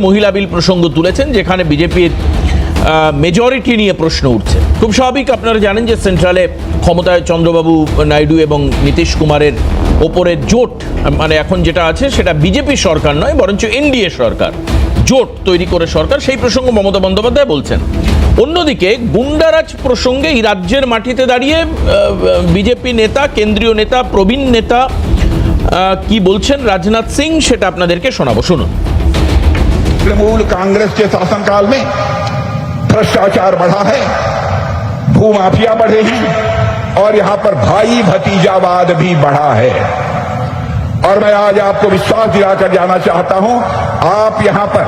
মহিলা বিল প্রসঙ্গ তুলেছেন, যেখানে বিজেপির মেজরিটি নিয়ে প্রশ্ন উঠছে। খুব স্বাভাবিক, আপনারা জানেন যে সেন্ট্রালে ক্ষমতায় চন্দ্রবাবু নাইডু এবং নীতিশ কুমারের ওপরে জোট, মানে এখন যেটা আছে সেটা বিজেপি সরকার নয়, বরঞ্চ এনডিএ সরকার, জোট তৈরি করে সরকার, সেই প্রসঙ্গ মমতা বন্দ্যোপাধ্যায় বলছেন। অন্যদিকে গুন্ডারাজ প্রসঙ্গে এই রাজ্যের মাটিতে দাঁড়িয়ে বিজেপি নেতা, কেন্দ্রীয় নেতা, প্রবীণ নেতা কি বলছেন রাজনাথ সিং, সেটা আপনাদেরকে শোনাবো, শুনুন। तृणमूल कांग्रेस के शासनकाल में भ्रष्टाचार बढ़ा है, भूमाफिया बढ़े हैं और यहाँ पर भाई भतीजावाद भी बढ़ा है। और मैं आज आपको विश्वास दिलाकर जाना चाहता हूं, आप यहाँ पर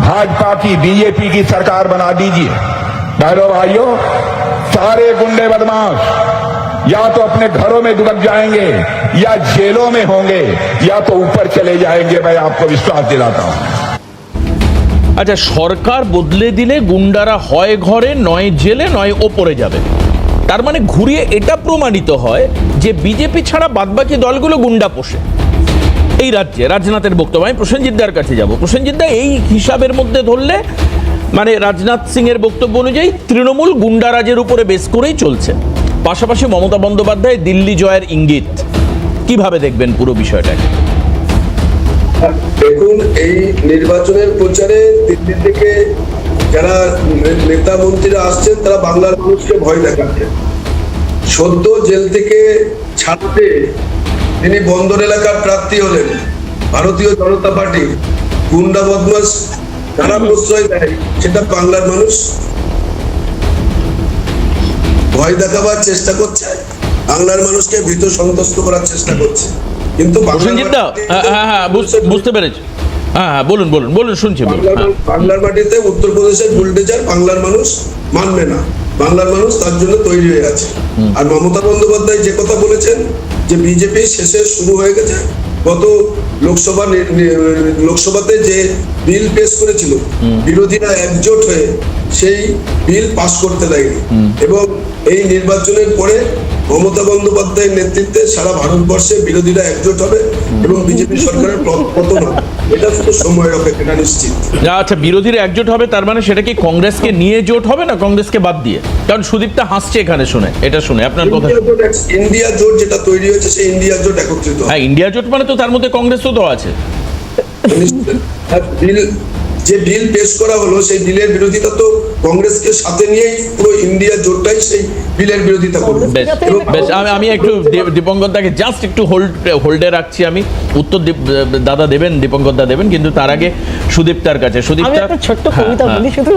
भाजपा की, बीजेपी की सरकार बना दीजिए। बहनों भाइयों, सारे गुंडे बदमाश या तो अपने घरों में दुबक जाएंगे या जेलों में होंगे या तो ऊपर चले जाएंगे। मैं आपको विश्वास दिलाता हूं। আচ্ছা, সরকার বদলে দিলে গুন্ডারা হয় ঘরে, নয় জেলে, নয় ওপরে যাবে। তার মানে ঘুরিয়ে এটা প্রমাণিত হয় যে বিজেপি ছাড়া বাদবাকি দলগুলো গুন্ডা পোষে এই রাজ্যে। রাজনাথের বক্তব্য, আমি প্রসেনজিৎদার কাছে যাব। প্রসেনজিৎদা, এই হিসাবের মধ্যে ধরলে মানে রাজনাথ সিং এর বক্তব্য অনুযায়ী তৃণমূল গুন্ডারাজের উপরে বেস করেই চলছে। পাশাপাশি মমতা বন্দ্যোপাধ্যায় দিল্লি জয়ের ইঙ্গিত, কিভাবে দেখবেন পুরো বিষয়টাকে? দেখুন, এই নির্বাচনের প্রচারে দিল্লি থেকে যারা নেতা মন্ত্রীরা আসছেন তারা বাংলার মানুষকে ভয় দেখাচ্ছেন। সদ্য জেল থেকে ছাড়তে তিনি বন্দর এলাকার প্রার্থী হলেন। ভারতীয় জনতা পার্টি গুন্ডা বদমাশ যারা প্রশ্রয় দেয়, সেটা বাংলার মানুষ ভয় দেখাবার চেষ্টা করছে, বাংলার মানুষকে ভীত সন্ত্রস্ত করার চেষ্টা করছে। কিন্তু বুঝতে পেরেছি, হ্যাঁ বলুন বলুন বলুন, শুনছি। বাংলার মাটিতে উত্তরপ্রদেশের বুলডোজার বাংলার মানুষ মানবে না, বাংলার মানুষ তার জন্য তৈরি হয়ে আছে। আর মমতা বন্দ্যোপাধ্যায় যে কথা বলেছেন যে বিজেপি শেষে শুরু হয়ে গেছে, গত লোকসভাতে যে বিল পেশ করেছিল, বিরোধীরা একজোট হয়ে সেই বিল পাস করতে লাগেনি। এবং এই নির্বাচনের পরে মমতা বন্দ্যোপাধ্যায়ের নেতৃত্বে সারা ভারতবর্ষে বিরোধীরা একজোট হবে এবং বিজেপি সরকারের পতন হবে। এটা শুধু সময়ের অপেক্ষা, নিশ্চিত। আচ্ছা, বিরোধীরা একজোট হবে, তার মানে সেটা কি কংগ্রেসকে নিয়ে জোট হবে না কংগ্রেসকে বাদ দিয়ে? কারণ সুদীপ্তা হাসছে এখানে শুনে, এটা শুনে আপনার কথা। ইন্ডিয়া জোট যেটা তৈরি হয়েছে, সেই ইন্ডিয়া জোট একত্রিত। হ্যাঁ, ইন্ডিয়া জোট মানে তো তার মধ্যে কংগ্রেসও তো আছে। যে বিল পেশ করা হলো, সেই বিলের বিরোধিতা তো কংগ্রেসকে সাথে নিয়েই পুরো ইন্ডিয়া জোটটাই সেই বিলের বিরোধিতা করবে। বেশ, আমি একটু দীপঙ্কর দাকে জাস্ট একটু হোল্ডে রাখছি। আমি উত্তর দাদা দেবেন, দীপঙ্কর দা দেবেন, কিন্তু তার আগে সুদীপ্তার কাছে। সুদীপ্তা, একটা ছোট্ট কবিতা বলি, শুধু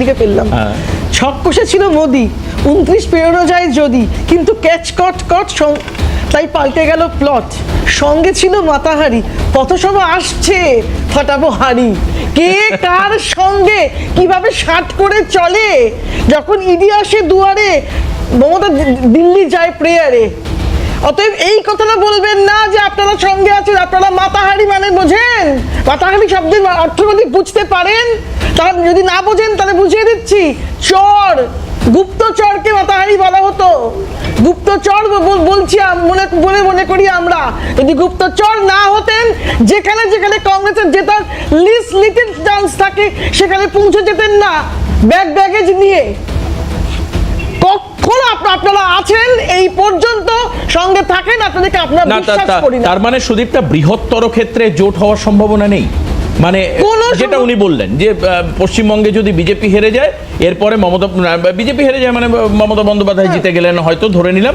লিখে ফেললাম। ছক কষেছিল মোদি, 29 পেরোনো যায় যদি, কিন্তু ক্যাচ কট কট তাই পাল্টে গেল প্লট। সঙ্গে ছিল মাতাহারি, পথসভা আসছে ফাটাবো হাড়ি। কে কার সঙ্গে কিভাবে শাট করে চলে, যখন ইডি আসে দুয়ারে, মমতা দিল্লি যায় প্রেয়ারে। অতএব এই কথাটা বলবেন না যে আপনারা সঙ্গে আছেন। আপনারা মাতাহারি মানে বোঝেন? মাতাহারি শব্দের অর্থ যদি বুঝতে পারেন, তাহলে যদি না বোঝেন তাহলে বুঝিয়ে দিচ্ছি। চর, গুপ্তচরকে মাতাহারি বলা হতো। গুপ্তচর বলছি মনে করি আমরা। যদি গুপ্তচর না হতেন, যেখানে যেখানে কংগ্রেসের জেতার লিটল চান্স থাকে, সেখানে পৌঁছে যেতেন না ব্যাগেজ নিয়ে। কখন আপনারা আছেন এই পর্যন্ত সঙ্গে থাকেন, আপনাদেরকে আপনারা বিশ্বাস করি না। তার মানে সুদীপটা বৃহত্তর ক্ষেত্রে জোট হওয়ার সম্ভাবনা নেই, মানে যেটা উনি বললেন যে পশ্চিমবঙ্গে যদি বিজেপি হেরে যায়, এরপরে বিজেপি হেরে যায় মানে মমতা বন্দ্যোপাধ্যায় জিতে গেলেন হয়তো, ধরে নিলাম,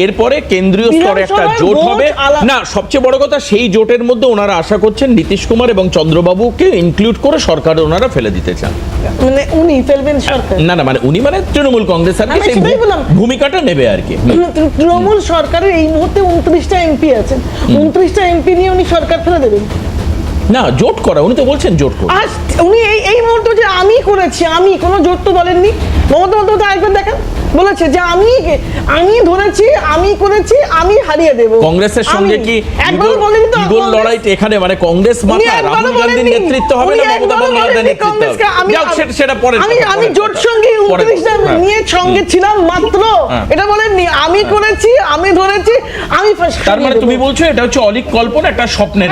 এরপরে কেন্দ্রীয় স্তরে একটা জোট হবে না। সবচেয়ে বড় কথা, সেই জোটের মধ্যে ওনারা আশা করছেন নীতিশ কুমার এবং চন্দ্রবাবুকে ইনক্লুড করে সরকার ওনারা ফেলে দিতে চান। মানে উনি ফেলবেন সরকার? না, মানে উনি মানে তৃণমূল কংগ্রেস আর কি সেই ভূমিকাটা নেবে আর কি। তৃণমূল সরকারের এই মুহূর্তে 29টা এমপি আছেন, 29টা এমপি নিয়ে উনি সরকার ফেলে দেবেন না? জোট করা, উনি তো বলছেন জোট করা। উনি এই মুহূর্তে যে আমি করেছি, আমি কোনো জোট তো বলেননি। মমতা বন্দ্যোপাধ্যায় আরেকবার দেখেন, বলেছে যে আমি ধরেছি, আমি করেছি, আমি হারিয়ে দেব। কংগ্রেসের সঙ্গে কি ইগোর লড়াই এখানে, মানে কংগ্রেস মাথা রাহুল গান্ধীর নেতৃত্ব হবে না মমতা বন্দ্যোপাধ্যায়ের নেতৃত্ব হবে? সেটা পরে। আমি জোট সঙ্গে 29টা নিয়ে সঙ্গে ছিলাম মাত্র, এটা বলেননি। আমি করেছি, আমি ধরেছি, আমি। তার মানে তুমি বলছো এটা হচ্ছে অলিক কল্পনা, একটা স্বপ্নের।